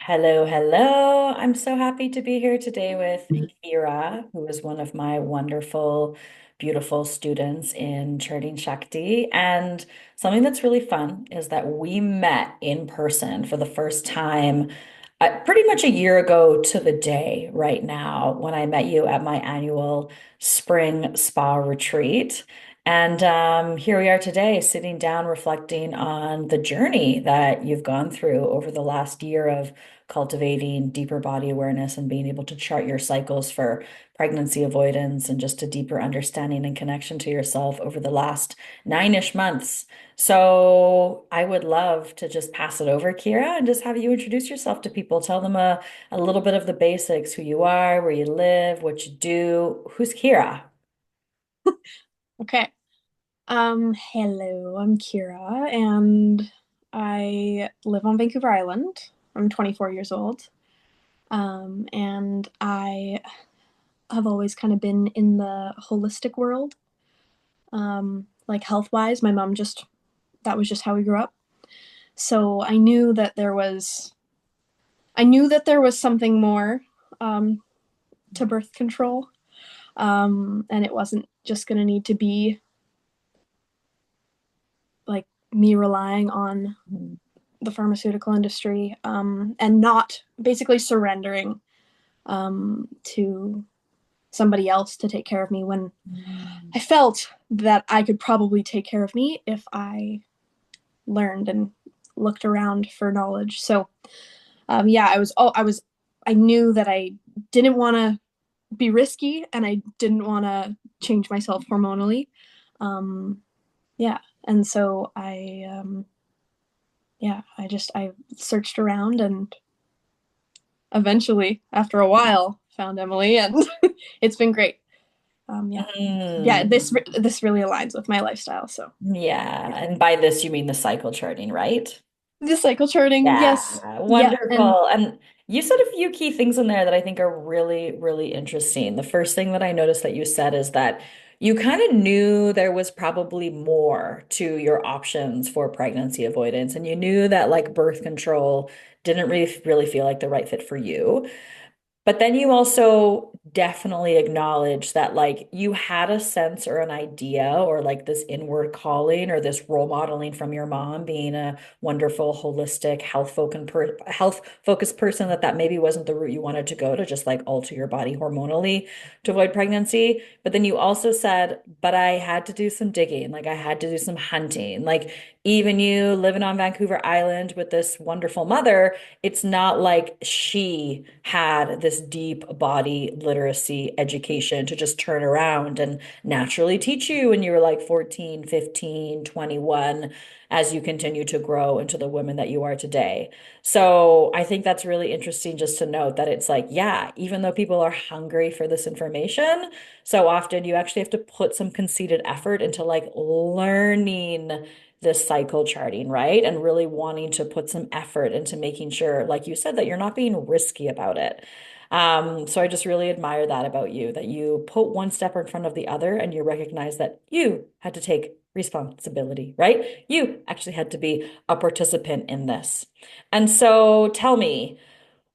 Hello, hello. I'm so happy to be here today with Kyra, who is one of my wonderful, beautiful students in Charting Shakti. And something that's really fun is that we met in person for the first time pretty much a year ago to the day right now when I met you at my annual spring spa retreat. And here we are today, sitting down, reflecting on the journey that you've gone through over the last year of cultivating deeper body awareness and being able to chart your cycles for pregnancy avoidance and just a deeper understanding and connection to yourself over the last 9-ish months. So I would love to just pass it over, Kyra, and just have you introduce yourself to people. Tell them a little bit of the basics, who you are, where you live, what you do. Who's Kyra? Okay. Hello, I'm Kyra and I live on Vancouver Island. I'm 24 years old. And I have always kind of been in the holistic world. Like health-wise, my mom just that was just how we grew up. So I knew that there was something more um to birth control. And it wasn't just gonna need to be like me relying on the pharmaceutical industry, and not basically surrendering to somebody else to take care of me when Mm. I felt that I could probably take care of me if I learned and looked around for knowledge. So yeah, I knew that I didn't want to be risky and I didn't want to change myself hormonally. Um, yeah, and so I searched around and eventually, after a while, found Emily, and it's been great. Yeah, yeah. Mm. This really aligns with my lifestyle. So Yeah, yeah, and by this you mean the cycle charting, right? the cycle charting, yes, Yeah, yeah, and wonderful. And you said a few key things in there that I think are really, really interesting. The first thing that I noticed that you said is that you kind of knew there was probably more to your options for pregnancy avoidance, and you knew that like birth control didn't really feel like the right fit for you. But then you also definitely acknowledge that like you had a sense or an idea or like this inward calling or this role modeling from your mom being a wonderful, holistic, health focused person that maybe wasn't the route you wanted to go to just like alter your body hormonally to avoid pregnancy. But then you also said, but I had to do some digging, like I had to do some hunting. Like even you living on Vancouver Island with this wonderful mother, it's not like she had this deep body literacy education to just turn around and naturally teach you when you were like 14, 15, 21, as you continue to grow into the woman that you are today. So I think that's really interesting just to note that it's like, yeah, even though people are hungry for this information, so often you actually have to put some conceited effort into like learning this cycle charting, right? And really wanting to put some effort into making sure, like you said, that you're not being risky about it. So I just really admire that about you, that you put one step in front of the other and you recognize that you had to take responsibility, right? You actually had to be a participant in this. And so tell me,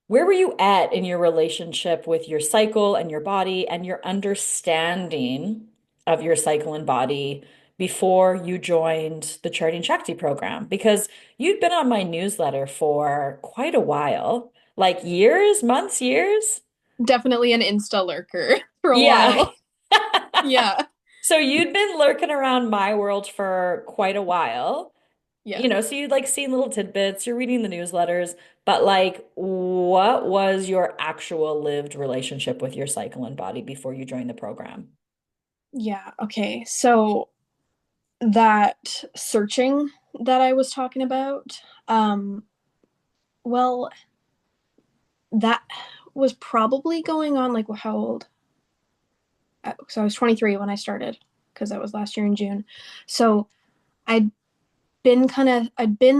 where were you at in your relationship with your cycle and your body and your understanding of your cycle and body before you joined the Charting Shakti program? Because you'd been on my newsletter for quite a while, like years, months, years. definitely an Insta lurker for a Yeah. while. Yeah, So you'd been lurking around my world for quite a while. yeah, So you'd like seen little tidbits, you're reading the newsletters, but like, what was your actual lived relationship with your cycle and body before you joined the program? yeah. Okay, so that searching that I was talking about, well, that was probably going on like how old? So I was 23 when I started because that was last year in June. So I'd been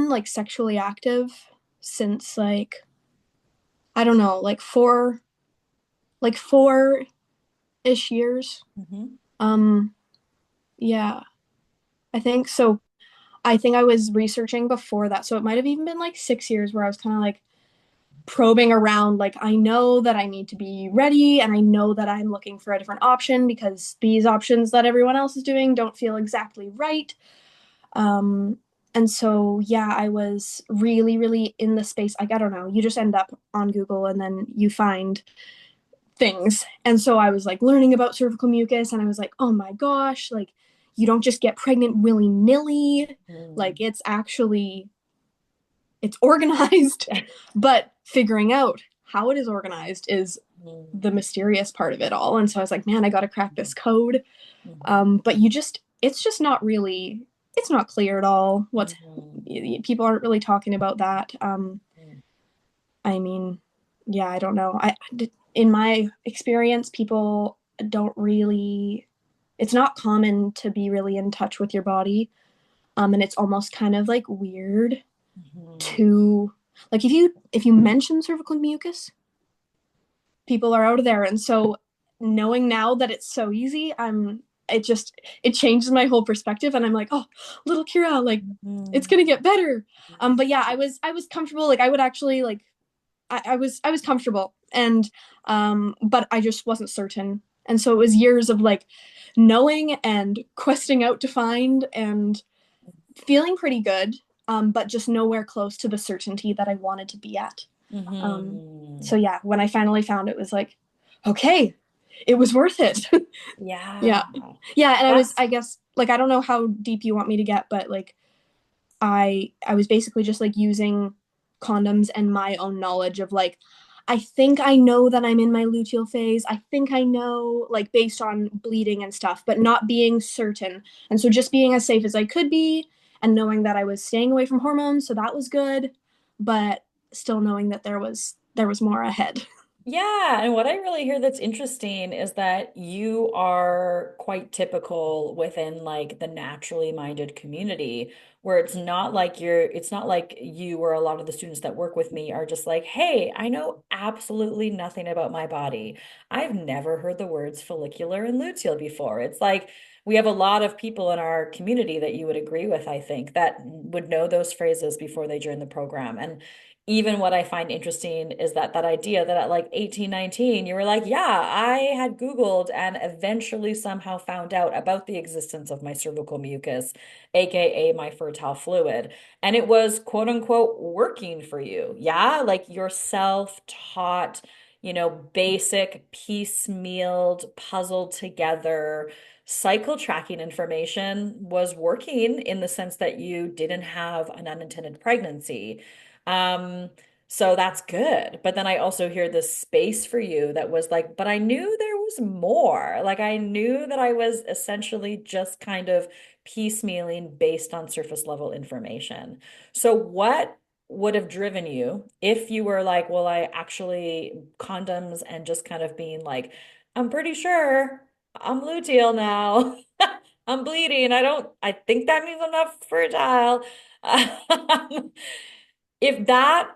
like sexually active since like I don't know, like 4-ish years. Hmm. Um yeah, I think so. I think I was researching before that. So it might have even been like 6 years where I was kind of like probing around, like, I know that I need to be ready, and I know that I'm looking for a different option because these options that everyone else is doing don't feel exactly right. um and so yeah, I was really really in the space. Like, I don't know, you just end up on Google and then you find things. And so I was like learning about cervical mucus, and I was like, oh my gosh, like, you don't just get pregnant willy-nilly. Like, Mm. it's actually, it's organized. But figuring out how it is organized is Mm. the mysterious part of it all. And so I was like, man, I got to crack this code. Mhm. But it's just not really, it's not clear at all. Mhm. People aren't really talking about that. Mhm. I mean, yeah, I don't know. In my experience, people don't really, it's not common to be really in touch with your body. And it's almost kind of like weird Mhm. to, like, if you mention cervical mucus, people are out of there. And so knowing now that it's so easy, it just, it changes my whole perspective. And I'm like, oh, little Kyra, like, it's Mhm. gonna get better. But yeah, I was comfortable. Like, I would actually like, I was comfortable, and but I just wasn't certain. And so it was years of like knowing and questing out to find and feeling pretty good, but just nowhere close to the certainty that I wanted to be at. Um, so Mhm. yeah, when I finally found it, was like, okay, it was worth it. Yeah. Yeah, yeah, and That's I guess, like, I don't know how deep you want me to get, but like, I was basically just like using condoms and my own knowledge of like, I think I know that I'm in my luteal phase. I think I know, like, based on bleeding and stuff, but not being certain. And so just being as safe as I could be, and knowing that I was staying away from hormones, so that was good, but still knowing that there was more ahead. Yeah, and what I really hear that's interesting is that you are quite typical within like the naturally minded community where it's not like you or a lot of the students that work with me are just like, "Hey, I know absolutely nothing about my body. I've never heard the words follicular and luteal before." It's like we have a lot of people in our community that you would agree with, I think, that would know those phrases before they join the program. And even what I find interesting is that that idea that at like 18, 19, you were like, yeah, I had Googled and eventually somehow found out about the existence of my cervical mucus, aka my fertile fluid. And it was quote unquote working for you. Yeah, like your self-taught, basic piecemealed, puzzled together cycle tracking information was working in the sense that you didn't have an unintended pregnancy. um, so that's good. But then I also hear this space for you that was like, but I knew there was more. Like I knew that I was essentially just kind of piecemealing based on surface level information. So what would have driven you if you were like, well, I actually condoms and just kind of being like, I'm pretty sure I'm luteal now. I'm bleeding. I think that means I'm not fertile. If that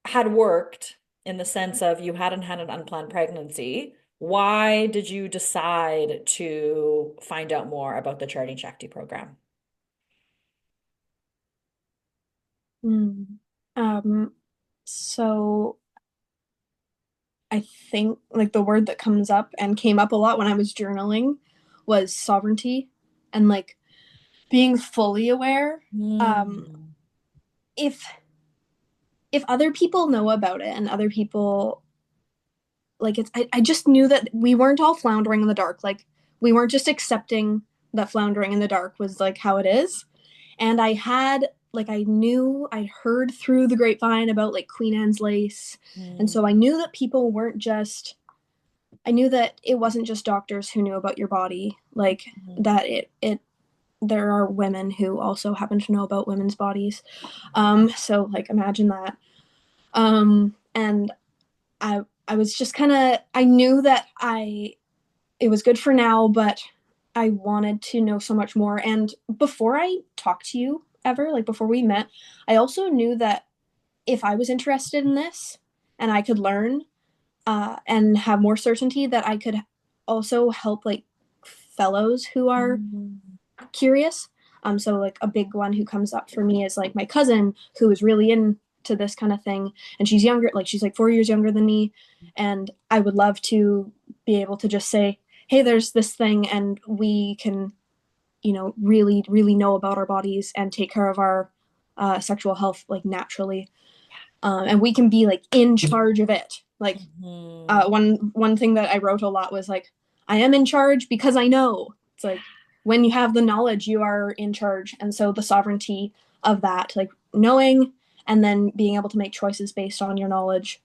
had worked in the sense of you hadn't had an unplanned pregnancy, why did you decide to find out more about the Charting Shakti program? Mm. Um, so I think like the word that comes up and came up a lot when I was journaling was sovereignty, and like being fully aware. Um, Hmm. if if other people know about it, and other people, like, I just knew that we weren't all floundering in the dark. Like, we weren't just accepting that floundering in the dark was like how it is. And I knew, I heard through the grapevine about like Queen Anne's lace. And Hmm. so I knew that people weren't just, I knew that it wasn't just doctors who knew about your body. Like, Hmm. that there are women who also happen to know about women's bodies. So like, imagine that. And I was just kind of, I knew that it was good for now, but I wanted to know so much more. And before I talked to you ever, like before we met, I also knew that if I was interested in this and I could learn, and have more certainty, that I could also help like fellows who are Hmm. curious. So like a big one who comes up for me is like my cousin who is really into to this kind of thing. And she's younger, like she's like 4 years younger than me. And I would love to be able to just say, hey, there's this thing, and we can, really, really know about our bodies and take care of our sexual health like naturally. And we can be like in charge of it. Like Mhm. one thing that I wrote a lot was like, I am in charge because I know. It's like when you have the knowledge, you are in charge. And so the sovereignty of that, like knowing and then being able to make choices based on your knowledge.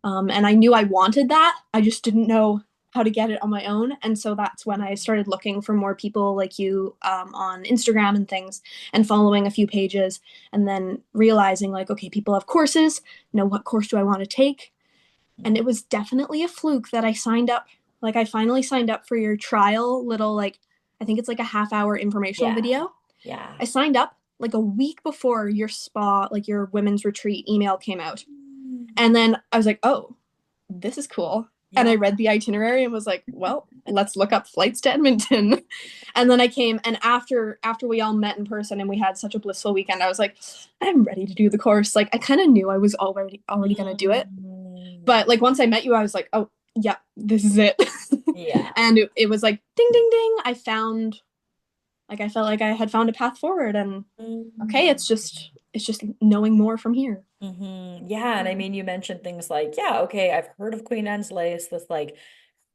And I knew I wanted that. I just didn't know how to get it on my own. And so that's when I started looking for more people like you on Instagram and things, and following a few pages, and then realizing like, okay, people have courses. What course do I want to take? And it was definitely a fluke that I signed up. Like I finally signed up for your trial little, like, I think it's like a half-hour informational Yeah. video. Yeah. I signed up like a week before your spa, like your women's retreat email came out. Mm. And then I was like, oh, this is cool. And Yeah. I read the itinerary and was like, well, let's look up flights to Edmonton. And then I came, and after we all met in person and we had such a blissful weekend, I was like, I'm ready to do the course. Like I kind of knew I was already gonna do it. Mm. But like once I met you, I was like, oh yeah, this is it. Yeah. And it was like ding ding ding. I felt like I had found a path forward, and okay, Mm. it's just knowing more from here. Yeah, and I mean, you mentioned things like, yeah, okay, I've heard of Queen Anne's lace, this like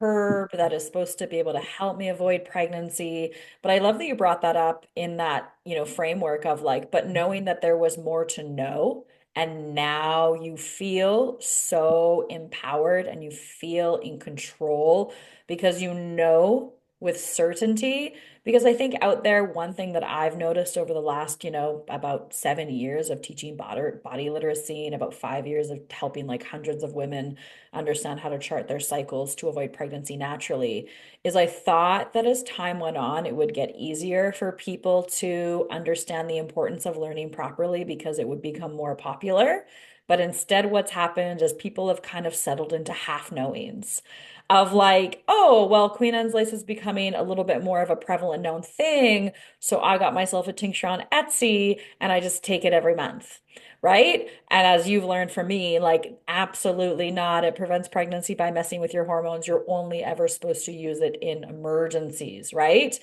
herb that is supposed to be able to help me avoid pregnancy. But I love that you brought that up in that, framework of like, but knowing that there was more to know. And now you feel so empowered and you feel in control because you know with certainty. Because I think out there, one thing that I've noticed over the last, about 7 years of teaching body literacy and about 5 years of helping like hundreds of women understand how to chart their cycles to avoid pregnancy naturally, is I thought that as time went on, it would get easier for people to understand the importance of learning properly because it would become more popular. But instead, what's happened is people have kind of settled into half knowings of like, oh, well, Queen Anne's lace is becoming a little bit more of a prevalent known thing. So I got myself a tincture on Etsy and I just take it every month. Right. And as you've learned from me, like, absolutely not. It prevents pregnancy by messing with your hormones. You're only ever supposed to use it in emergencies, right?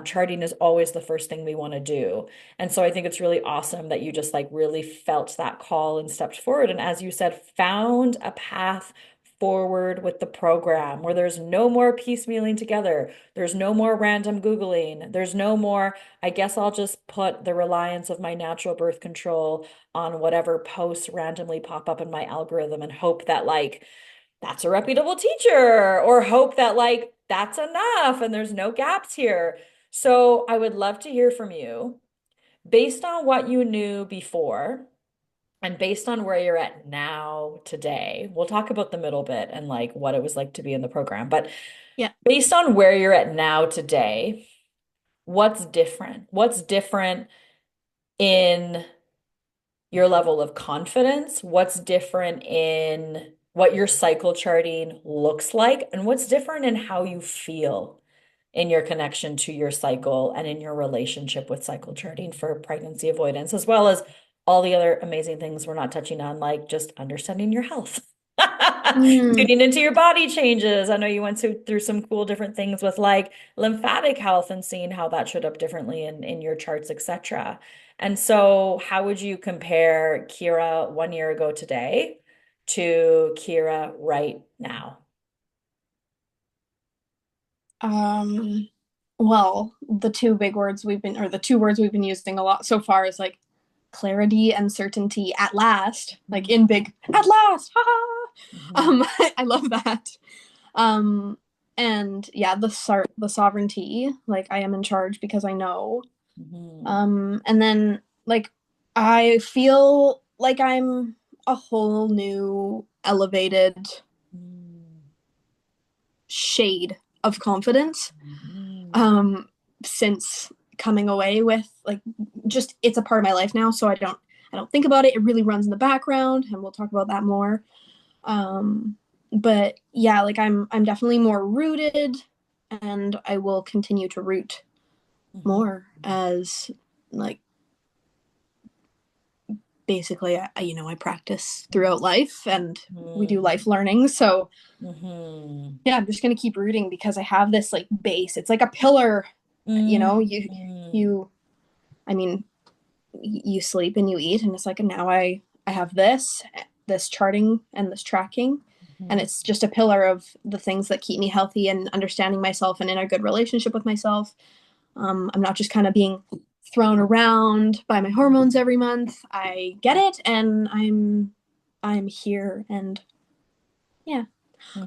Charting is always the first thing we want to do. And so I think it's really awesome that you just like really felt that call and stepped forward. And as you said, found a path forward with the program where there's no more piecemealing together. There's no more random Googling. There's no more, I guess I'll just put the reliance of my natural birth control on whatever posts randomly pop up in my algorithm and hope that like that's a reputable teacher or hope that like that's enough and there's no gaps here. So I would love to hear from you based on what you knew before and based on where you're at now today. We'll talk about the middle bit and like what it was like to be in the program, but Yeah. based on where you're at now today, what's different? What's different in your level of confidence? What's different in what your cycle charting looks like? And what's different in how you feel in your connection to your cycle and in your relationship with cycle charting for pregnancy avoidance, as well as all the other amazing things we're not touching on, like just understanding your health. Mm. Tuning into your body changes. I know you went through some cool different things with like lymphatic health and seeing how that showed up differently in your charts, etc. And so, how would you compare Kyra 1 year ago today to Kyra right now? Um, well, the two words we've been using a lot so far is like clarity and certainty at last, like in big, at last, haha. Mhm. I love that. Um, and yeah, the sovereignty, like I am in charge because I know. Mhm. And then like I feel like I'm a whole new elevated Mhm. shade of confidence Mhm. um since coming away with like just it's a part of my life now, so I don't think about it. It really runs in the background, and we'll talk about that more. But yeah, like I'm definitely more rooted, and I will continue to root Mhm. more as like basically, I practice throughout life and we do Mm-hmm. life learning. So Mm-hmm. yeah, I'm just going to keep rooting because I have this like base. It's like a pillar, you know, Mm-hmm. you, I mean, you sleep and you eat and it's like now I have this charting and this tracking, and Mm-hmm. it's just a pillar of the things that keep me healthy and understanding myself and in a good relationship with myself. I'm not just kind of being thrown around by my hormones every month. I get it, and I'm here, and yeah,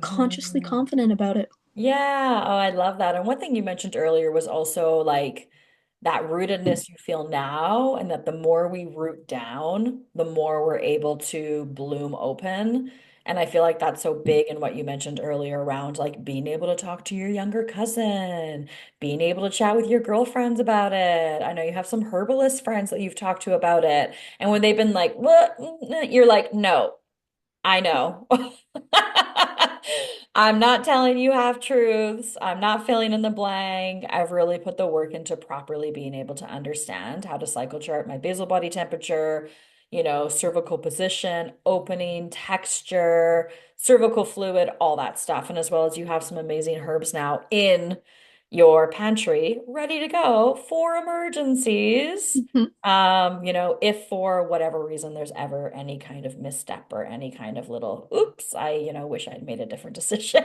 consciously Mm-hmm. confident about it. Yeah, oh, I love that. And one thing you mentioned earlier was also like that rootedness you feel now, and that the more we root down, the more we're able to bloom open. And I feel like that's so big in what you mentioned earlier around like being able to talk to your younger cousin, being able to chat with your girlfriends about it. I know you have some herbalist friends that you've talked to about it. And when they've been like, what? You're like, no. I know. I'm not telling you half truths. I'm not filling in the blank. I've really put the work into properly being able to understand how to cycle chart my basal body temperature, cervical position, opening, texture, cervical fluid, all that stuff. And as well as you have some amazing herbs now in your pantry ready to go for emergencies. Mhm. If for whatever reason there's ever any kind of misstep or any kind of little oops, I wish I'd made a different decision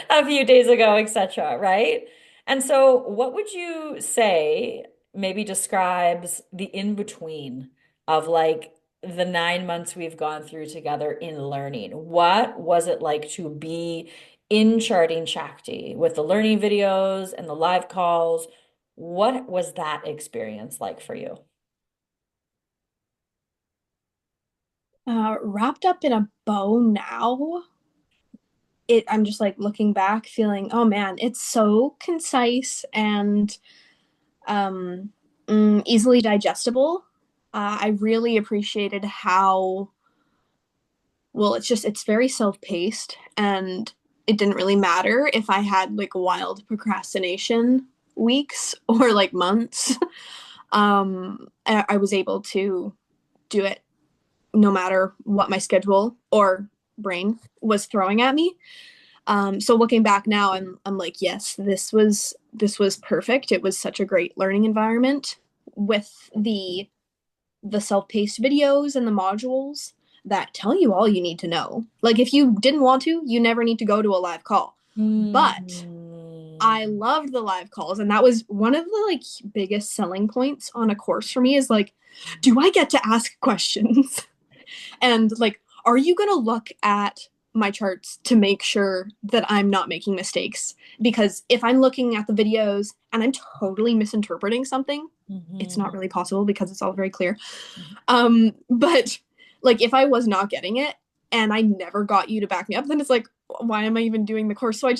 a few days ago, etc., right? And so what would you say maybe describes the in-between of like the 9 months we've gone through together in learning? What was it like to be in charting Shakti with the learning videos and the live calls? What was that experience like for you? Wrapped up in a bow now. I'm just like looking back, feeling, oh man, it's so concise and um, easily digestible. I really appreciated how well it's very self-paced, and it didn't really matter if I had like wild procrastination weeks or like months. I was able to do it no matter what my schedule or brain was throwing at me. So looking back now, I'm like, yes, this was perfect. It was such a great learning environment with the self-paced videos and the modules that tell you all you need to know. Like if you didn't want to, you never need to go to a live call. But Mm. I loved the live calls, and that was one of the like biggest selling points on a course for me is like, do I get to ask questions? And like, are you going to look at my charts to make sure that I'm not making mistakes? Because if I'm looking at the videos and I'm totally misinterpreting something, it's not Mhm. really possible because it's all very clear. But like, if I was not getting it and I never got you to back me up, then it's like, why am I even doing the course? So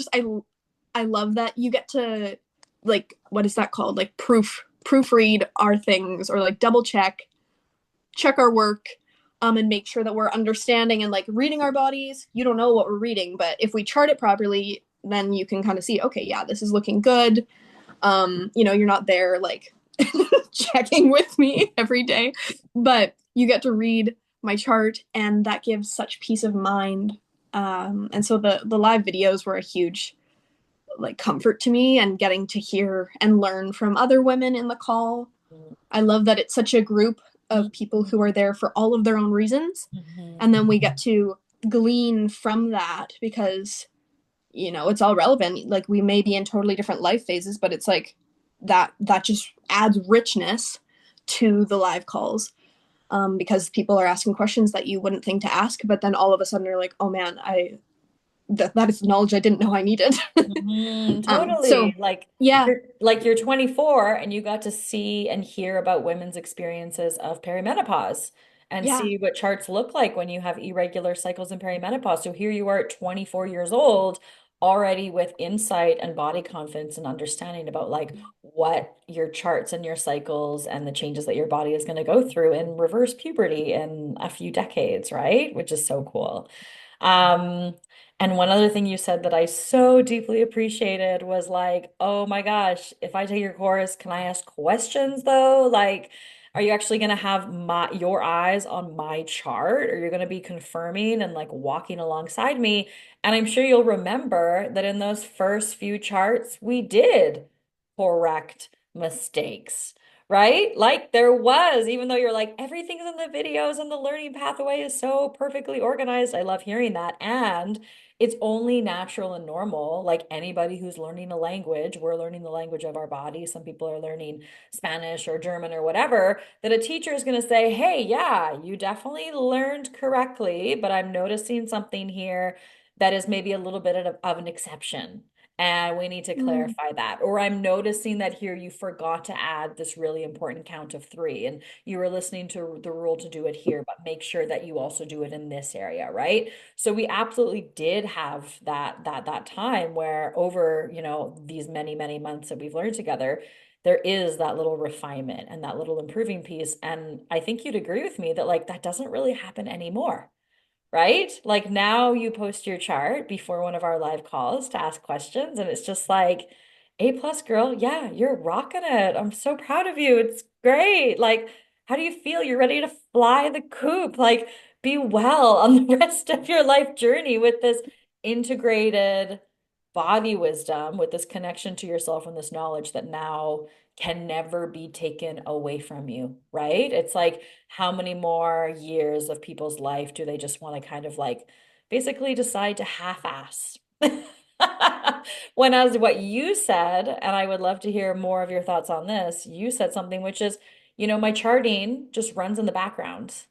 I love that you get to like, what is that called? Like proofread our things or like double check our work, and make sure that we're understanding and like reading our bodies. You don't know what we're reading, but if we chart it properly, then you can kind of see, okay, yeah, this is looking good. You're not there like checking with me every day, but you get to read my chart, and that gives such peace of mind. And so the live videos were a huge like comfort to me, and getting to hear and learn from other women in the call. I love that it's such a group of people who are there for all of their own reasons. Mhm. And then we get to glean from that because, it's all relevant. Like we may be in totally different life phases, but it's like that just adds richness to the live calls, because people are asking questions that you wouldn't think to ask, but then all of a sudden you're like, oh man, that is knowledge I didn't know I needed. So Totally. Like yeah, you're 24 and you got to see and hear about women's experiences of perimenopause and yeah, see what charts look like when you have irregular cycles in perimenopause. So here you are at 24 years old, already with insight and body confidence and understanding about like what your charts and your cycles and the changes that your body is going to go through in reverse puberty in a few decades, right? Which is so cool. Um, and one other thing you said that I so deeply appreciated was like, oh my gosh, if I take your course, can I ask questions though? Like, Are you actually going to have your eyes on my chart, or you're going to be confirming and like walking alongside me? And I'm sure you'll remember that in those first few charts, we did correct mistakes, right? Like there was, even though you're like, everything's in the videos and the learning pathway is so perfectly organized. I love hearing that. And it's only natural and normal, like anybody who's learning a language, we're learning the language of our body. Some people are learning Spanish or German or whatever, that a teacher is going to say, hey, yeah, you definitely learned correctly, but I'm noticing something here that is maybe a little bit of an exception. And we need to Mm. clarify that. Or I'm noticing that here you forgot to add this really important count of three, and you were listening to the rule to do it here, but make sure that you also do it in this area, right? So we absolutely did have that time where over, these many, many months that we've learned together, there is that little refinement and that little improving piece. And I think you'd agree with me that like that doesn't really happen anymore, right? Like now you post your chart before one of our live calls to ask questions, and it's just like, A plus girl, yeah, you're rocking it. I'm so proud of you. It's great. Like, how do you feel? You're ready to fly the coop. Like, be well on the rest of your life journey with this integrated body wisdom, with this connection to yourself and this knowledge that now can never be taken away from you, right? It's like, how many more years of people's life do they just want to kind of like basically decide to half-ass? When, as what you said, and I would love to hear more of your thoughts on this, you said something which is, my charting just runs in the background.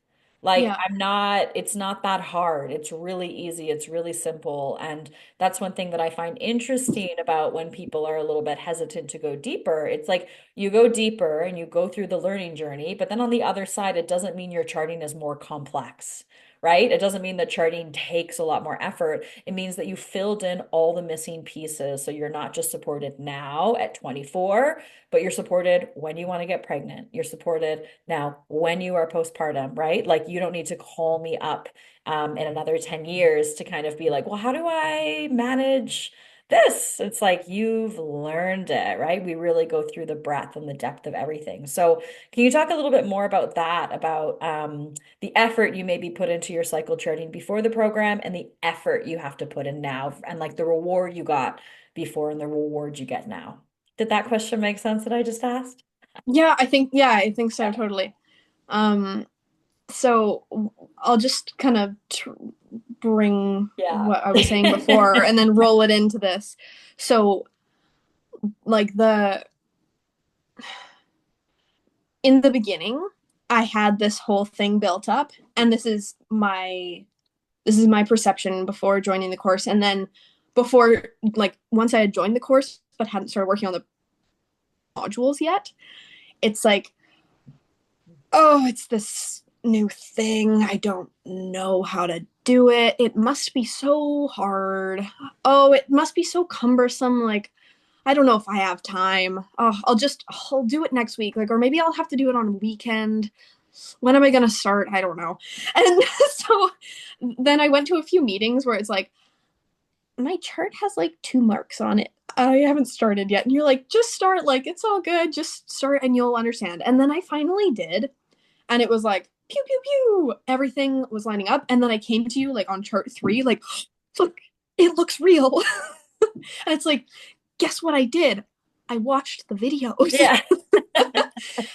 Like Yeah. it's not that hard. It's really easy. It's really simple. And that's one thing that I find interesting about when people are a little bit hesitant to go deeper. It's like you go deeper and you go through the learning journey, but then on the other side, it doesn't mean your charting is more complex, right? It doesn't mean that charting takes a lot more effort. It means that you filled in all the missing pieces. So you're not just supported now at 24, but you're supported when you want to get pregnant. You're supported now when you are postpartum, right? Like you don't need to call me up in another 10 years to kind of be like, well, how do I manage this? It's like you've learned it, right? We really go through the breadth and the depth of everything. So, can you talk a little bit more about that, about the effort you maybe put into your cycle charting before the program and the effort you have to put in now, and like the reward you got before and the reward you get now? Did that question make sense that I just asked? Yeah, I think so, totally. Um, so I'll just kind of bring Yeah. what I was saying before and then roll it into this. So, like the in the beginning, I had this whole thing built up, and this is my perception before joining the course, and then before, like, once I had joined the course but hadn't started working on the modules yet, it's like, oh, it's this new thing. I don't know how to do it. It must be so hard. Oh, it must be so cumbersome. Like, I don't know if I have time. Oh, I'll do it next week. Like, or maybe I'll have to do it on a weekend. When am I going to start? I don't know. And so then I went to a few meetings where it's like, my chart has like 2 marks on it. I haven't started yet. And you're like, just start. Like, it's all good. Just start and you'll understand. And then I finally did, and it was like pew pew pew, everything was lining up, and then I came to you like on chart 3, like, look, it looks real. And it's like, guess what I did? I watched the videos. Yeah.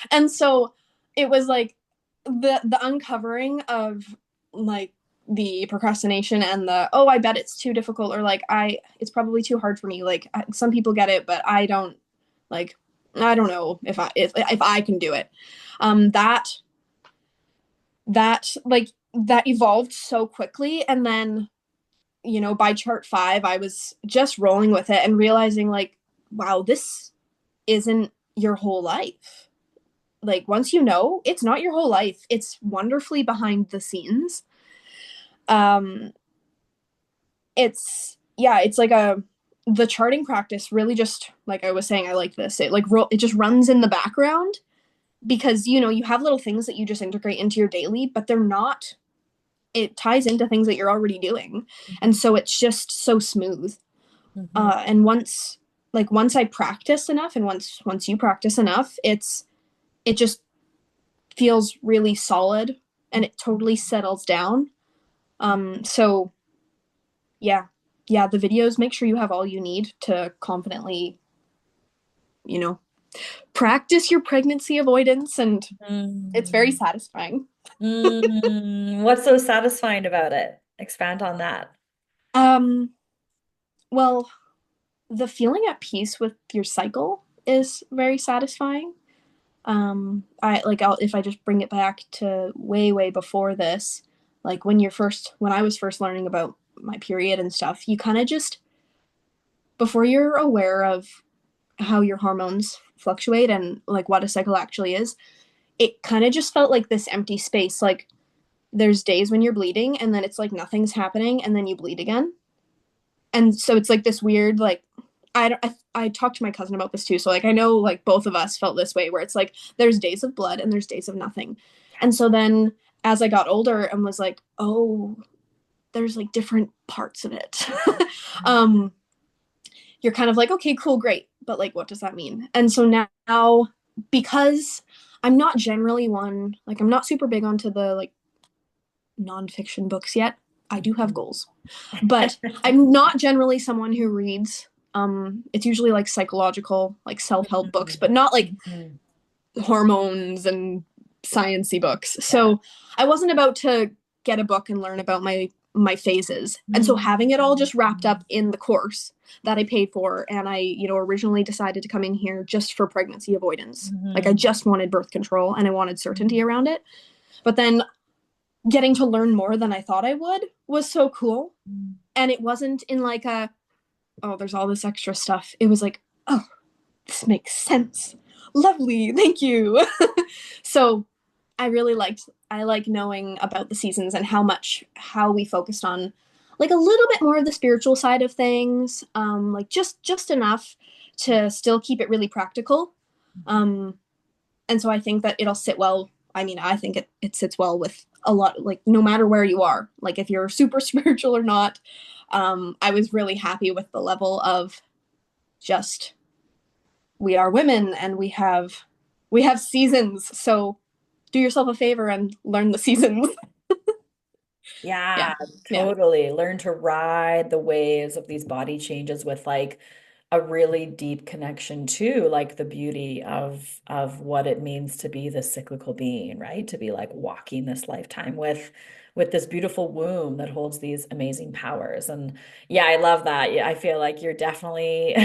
And so it was like the uncovering of, like, the procrastination and the, oh, I bet it's too difficult, or like, it's probably too hard for me, like, some people get it but I don't, like, I don't know if I can do it. That evolved so quickly, and then, by chart 5 I was just rolling with it and realizing, like, wow, this isn't your whole life. Like, once it's not your whole life, it's wonderfully behind the scenes. um it's like the charting practice really, just like I was saying, I like this, it just runs in the background, because you have little things that you just integrate into your daily, but they're not, it ties into things that you're already doing. And so it's just so smooth. Mhm. And once I practice enough, and once you practice enough, it just feels really solid and it totally settles down. So yeah, yeah, the videos make sure you have all you need to confidently, you know, practice your pregnancy avoidance, and it's very Mm. satisfying. What's so satisfying about it? Expand on that. Um, well, the feeling at peace with your cycle is very satisfying. I like if I just bring it back to way before this, like when I was first learning about my period and stuff, you kind of just before you're aware of how your hormones fluctuate and like what a cycle actually is, it kind of just felt like this empty space. Like there's days when you're bleeding and then it's like nothing's happening and then you bleed again. And so it's like this weird like I talked to my cousin about this too. So like I know like both of us felt this way where it's like there's days of blood and there's days of nothing. And so then as I got older and was like, "Oh, there's like different parts of it." um you're kind of like, "Okay, cool, great." But like what does that mean? And so now because I'm not generally one like I'm not super big onto the like nonfiction books yet. I do have goals, but I'm not generally someone who reads. It's usually like psychological, like self-help books, but not like Mhm. hormones and sciencey books. Yeah. So I wasn't about to get a book and learn about my phases. And so having it all just wrapped up in the course that I paid for, and I, originally decided to come in here just for pregnancy avoidance. Like I Mhm. just wanted birth control and I wanted certainty around it. But then getting to learn more than I thought I would was so cool. And it wasn't in like a, oh, there's all this extra stuff. It was like, oh, this makes sense. Lovely, thank you. So I like knowing about the seasons and how we focused on like a little bit more of the spiritual side of things, like just enough to still keep it really practical. Um, and so I think that it'll sit well. I mean, I think it sits well with a lot, like no matter where you are, like if you're super spiritual or not. I was really happy with the level of just we are women and we have seasons, so do yourself a favor and learn the seasons. Yeah, Yeah, yeah. totally. Learn to ride the waves of these body changes with like a really deep connection to like the beauty of what it means to be this cyclical being, right? To be like walking this lifetime with this beautiful womb that holds these amazing powers. And yeah, I love that. Yeah, I feel like you're definitely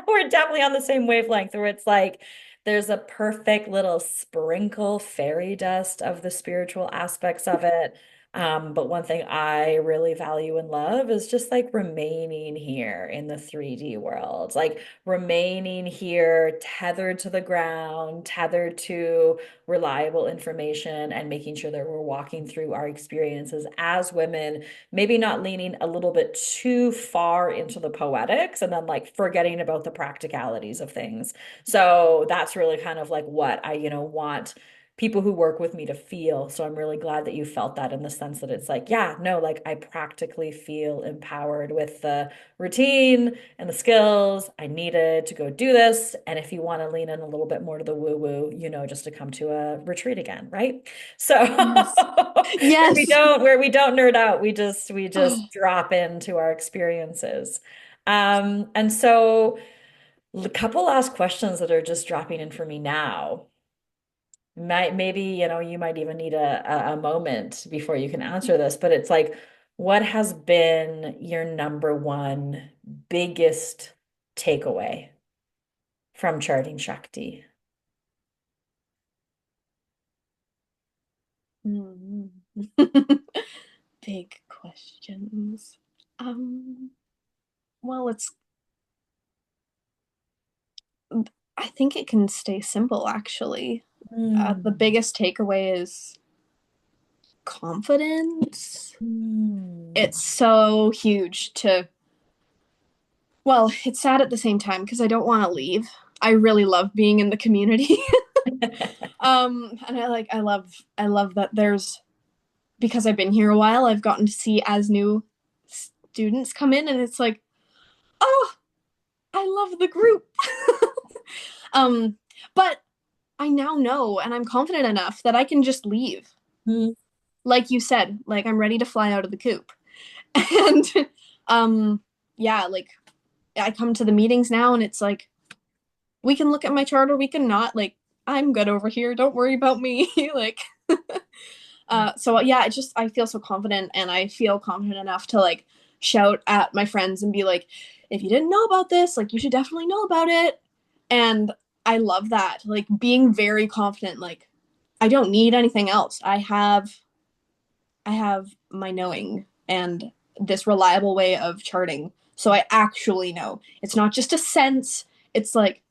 we're definitely on the same wavelength where it's like there's a perfect little sprinkle fairy dust of the spiritual aspects of it. But one thing I really value and love is just like remaining here in the 3D world, like remaining here, tethered to the ground, tethered to reliable information, and making sure that we're walking through our experiences as women, maybe not leaning a little bit too far into the poetics and then like forgetting about the practicalities of things. So that's really kind of like what I, want people who work with me to feel. So I'm really glad that you felt that in the sense that it's like, yeah, no, like I practically feel empowered with the routine and the skills I needed to go do this. And if you want to lean in a little bit more to the woo woo, just to come to a retreat again, right? So Yes. where we Yes. don't where we don't nerd out, we just Oh. drop into our experiences. And so a couple last questions that are just dropping in for me now. Maybe, you might even need a moment before you can answer this, but it's like, what has been your number one biggest takeaway from charting Shakti? Hmm. Big questions. Um, well, I think it can stay simple actually. The Mm. biggest takeaway is confidence. Mm. It's so huge to, well, it's sad at the same time because I don't want to leave. I really love being in the community. And I love that there's because I've been here a while, I've gotten to see as new students come in and it's like, oh, I love the group. um, but I now know and I'm confident enough that I can just leave. Mm. Like you said, like I'm ready to fly out of the coop. And um yeah, like I come to the meetings now and it's like we can look at my chart or we can not. Like I'm good over here. Don't worry about me. Like so yeah, it just I feel so confident and I feel confident enough to like shout at my friends and be like, if you didn't know about this, like you should definitely know about it. And I love that. Like being very confident, like I don't need anything else. I have my knowing and this reliable way of charting. So I actually know. It's not just a sense, it's like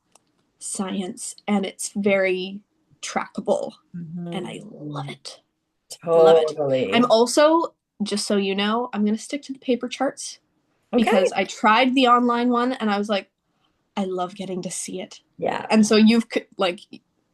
science and it's very trackable. And I love Mhm. it. I love it. I'm Totally. also, just so you know, I'm going to stick to the paper charts Okay. because I tried the online one and I was like, I love getting to see it. Yeah. And so like,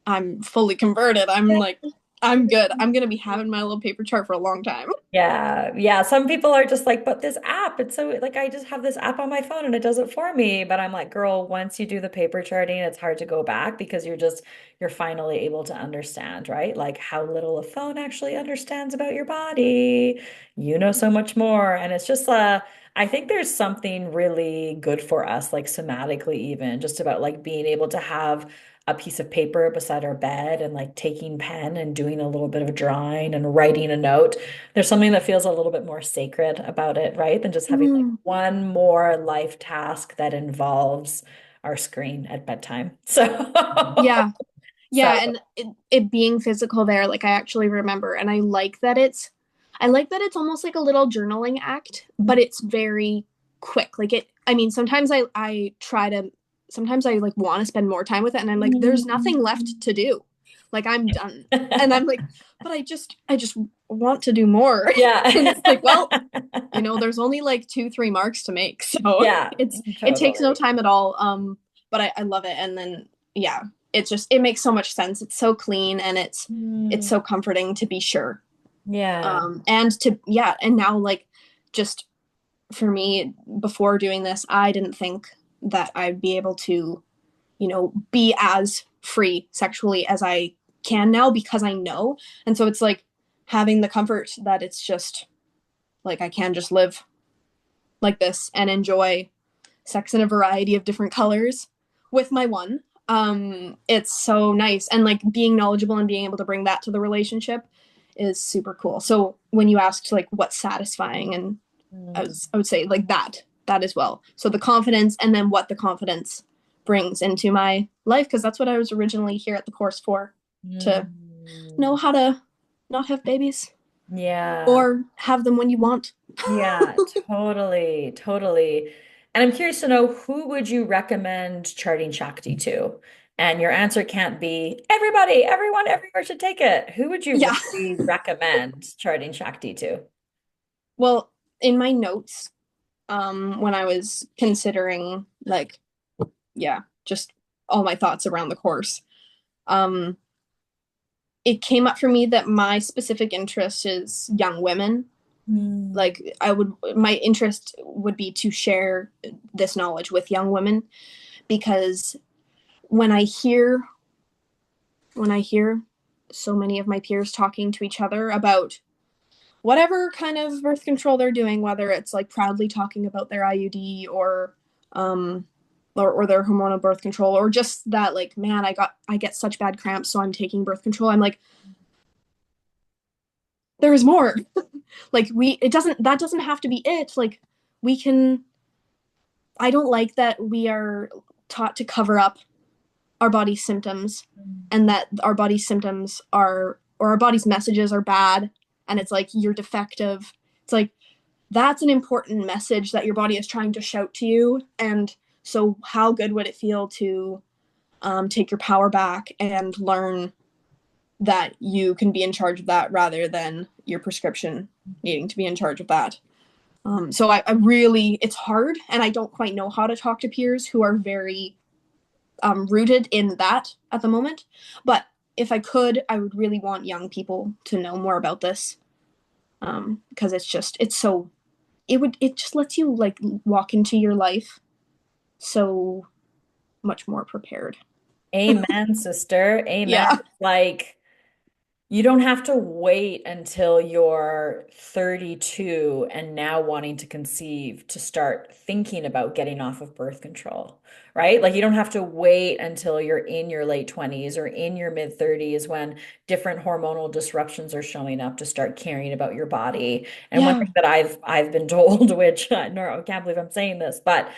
I'm fully converted. I'm like, I'm good. I'm going to be having my little paper chart for a long time. Yeah. Yeah. Some people are just like, but this app, it's so like I just have this app on my phone and it does it for me. But I'm like, girl, once you do the paper charting, it's hard to go back because you're finally able to understand, right? Like how little a phone actually understands about your body. You know so much more. And it's just I think there's something really good for us, like somatically, even just about like being able to have a piece of paper beside our bed and like taking pen and doing a little bit of drawing and writing a note. There's something that feels a little bit more sacred about it, right? Than just having like Mm, one more life task that involves our screen at bedtime. So, yeah. so Yeah, and it being physical there, like I actually remember, and I like that it's almost like a little journaling act, but it's very quick. Like it, I mean, sometimes I like want to spend more time with it, and I'm like, there's nothing left to do. Like I'm done, and I'm like, but I just want to do more, and it's like, well, yeah. there's only like 2, 3 marks to make, so Yeah, it takes no totally. time at all. But I love it, and then yeah, it makes so much sense. It's so clean and it's Mm, so comforting to be sure. yeah. And to yeah, and now like just for me before doing this, I didn't think that I'd be able to, be as free sexually as I can now because I know. And so it's like having the comfort that it's just like I can just live like this and enjoy sex in a variety of different colors with my one. It's so nice. And like being knowledgeable and being able to bring that to the relationship is super cool. So when you asked like what's satisfying, and Mm, I would say like that as well. So the confidence and then what the confidence brings into my life, because that's what I was originally here at the course for, to know mm. how to not have babies Yeah. or have them when you want. Yeah, totally, totally. And I'm curious to know, who would you recommend charting Shakti to? And your answer can't be everybody, everyone, everywhere should take it. Who would you Yeah. really recommend charting Shakti to? Well, in my notes, when I was considering like yeah, just all my thoughts around the course. Um it came up for me that my specific interest is young women. Mm, Like my interest would be to share this knowledge with young women because when I hear when I hear so many of my peers talking to each other about whatever kind of birth control they're doing, whether it's like proudly talking about their IUD um, or their hormonal birth control, or just that like, man, I get such bad cramps, so I'm taking birth control. I'm like, there's more. Like that doesn't have to be it. Like we can. I don't like that we are taught to cover up our body's symptoms, and that our body's symptoms are or our body's messages are bad, and it's like you're defective. It's like that's an important message that your body is trying to shout to you. And so, how good would it feel to take your power back and learn that you can be in charge of that rather than your prescription needing to be in charge of that? So, I really, it's hard, and I don't quite know how to talk to peers who are very rooted in that at the moment. But if I could, I would really want young people to know more about this because it just lets you like walk into your life so much more prepared. Amen, sister. Amen. Yeah. Like, you don't have to wait until you're 32 and now wanting to conceive to start thinking about getting off of birth control, right? Like you don't have to wait until you're in your late 20s or in your mid 30s when different hormonal disruptions are showing up to start caring about your body. And one Yeah. thing that I've been told, which no, I can't believe I'm saying this, but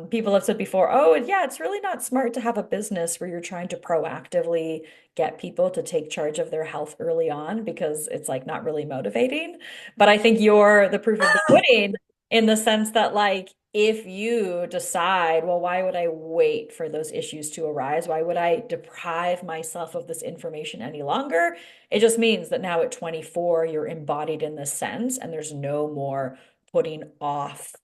people have said before, oh, yeah, it's really not smart to have a business where you're trying to proactively get people to take charge of their health early on because it's like not really motivating. But I think you're the proof of the pudding in the sense that like if you decide, well, why would I wait for those issues to arise? Why would I deprive myself of this information any longer? It just means that now at 24, you're embodied in this sense and there's no more putting off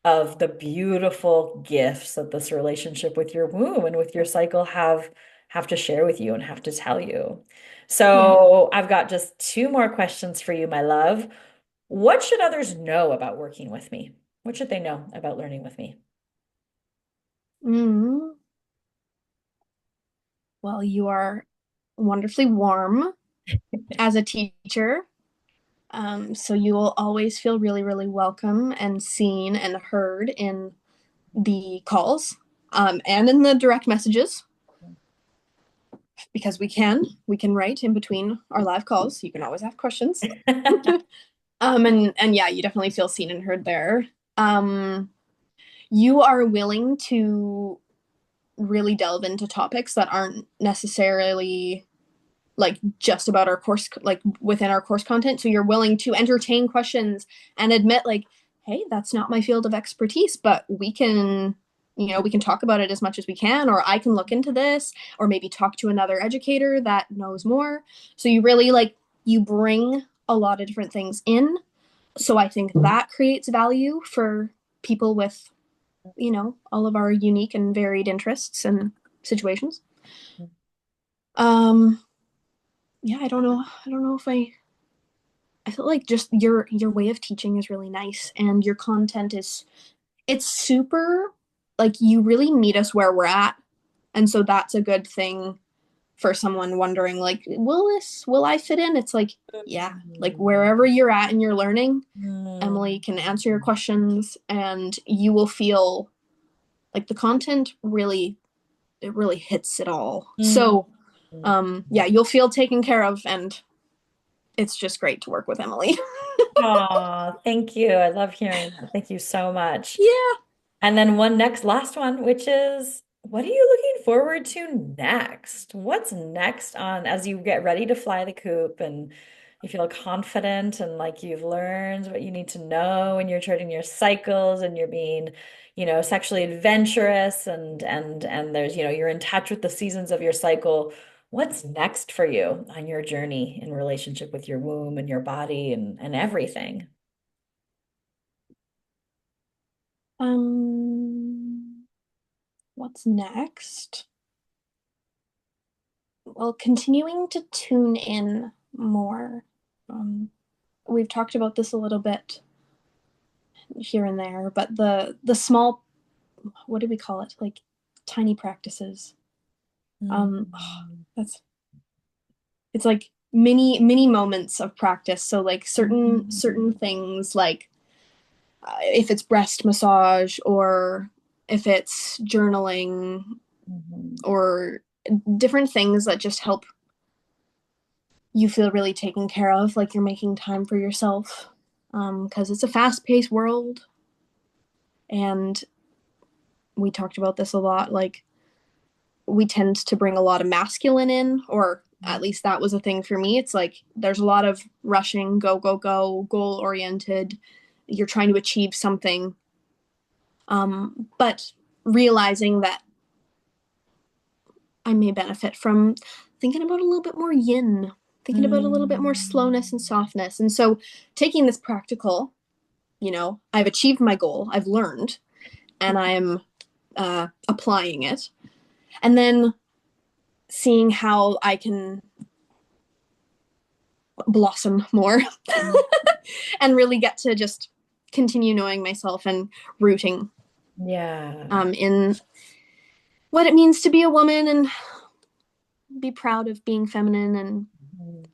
of the beautiful gifts that this relationship with your womb and with your cycle have to share with you and have to tell you. Yeah. So I've got just two more questions for you, my love. What should others know about working with me? What should they know about learning with me? Mm. Well, you are wonderfully warm as a teacher. So you will always feel really, really welcome and seen and heard in the calls, and in the direct messages, because we can write in between our live calls. You can always have questions. And yeah, you definitely feel seen and heard there. Um, you are willing to really delve into topics that aren't necessarily like just about our course, like within our course content. So you're willing to entertain questions and admit like, hey, that's not my field of expertise, but we can talk about it as much as we can, or I can look into this, or maybe talk to another educator that knows more. So you really like, you bring a lot of different things in. So I think that creates value for people with, all of our unique and varied interests and situations. Um, yeah, I don't know if I feel like just your way of teaching is really nice, and your content is, it's super, like, you really meet us where we're at. And so that's a good thing for someone wondering like, will I fit in? It's like, yeah, like wherever you're at and you're learning, Emily can answer your questions, and you will feel like the content really, it really hits it all. So yeah, you'll feel taken care of, and it's just great to work with Emily. Oh, thank you. I love hearing that. Thank you so much. Yeah. And then last one, which is what are you looking forward to next? What's next on as you get ready to fly the coop and you feel confident and like you've learned what you need to know and you're charting your cycles and you're being, sexually adventurous and there's, you're in touch with the seasons of your cycle. What's next for you on your journey in relationship with your womb and your body and everything? What's next? Well, continuing to tune in more. We've talked about this a little bit here and there, but the small, what do we call it? Like tiny practices. Mm. That's It's like mini moments of practice. So like certain things, like if it's breast massage, or if it's journaling, Mhm. or different things that just help you feel really taken care of, like you're making time for yourself. Because it's a fast-paced world, and we talked about this a lot. Like, we tend to bring a lot of masculine in, or at least that was a thing for me. It's like there's a lot of rushing, go, go, go, goal oriented. You're trying to achieve something. But realizing that I may benefit from thinking about a little bit more yin, thinking about a little bit more slowness and Mm. softness. And so taking this practical, I've achieved my goal, I've learned, and I'm applying it. And then seeing how I can blossom more and really get to just continue knowing myself and rooting Yeah. in what it means to be a woman and be proud of being feminine and Mhm.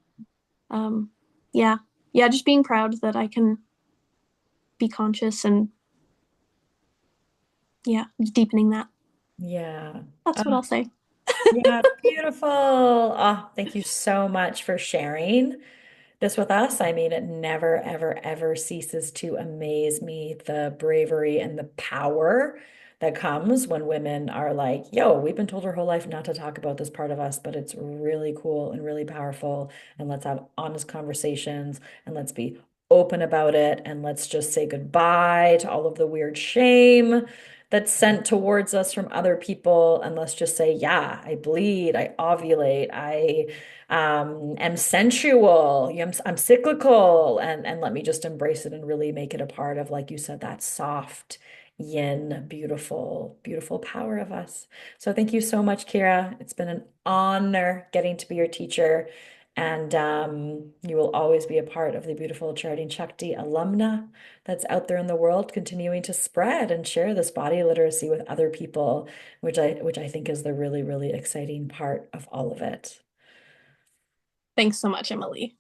um, yeah, yeah, just being proud that I can be conscious and yeah, deepening that. Yeah. That's what I'll say. Yeah, beautiful. Oh, thank you so much for sharing this with us. I mean, it never, ever, ever ceases to amaze me the bravery and the power that comes when women are like, yo, we've been told our whole life not to talk about this part of us, but it's really cool and really powerful. And let's have honest conversations and let's be open about it. And let's just say goodbye to all of the weird shame that's sent towards us from other people. And let's just say, yeah, I bleed, I ovulate, I am sensual, I'm cyclical, and let me just embrace it and really make it a part of, like you said, that soft, yin, beautiful, beautiful power of us. So thank you so much, Kyra. It's been an honor getting to be your teacher. And you will always be a part of the beautiful Charity Shakti alumna that's out there in the world, continuing to spread and share this body literacy with other people, which I think is the really, really exciting part of all of it. Thanks so much, Emily.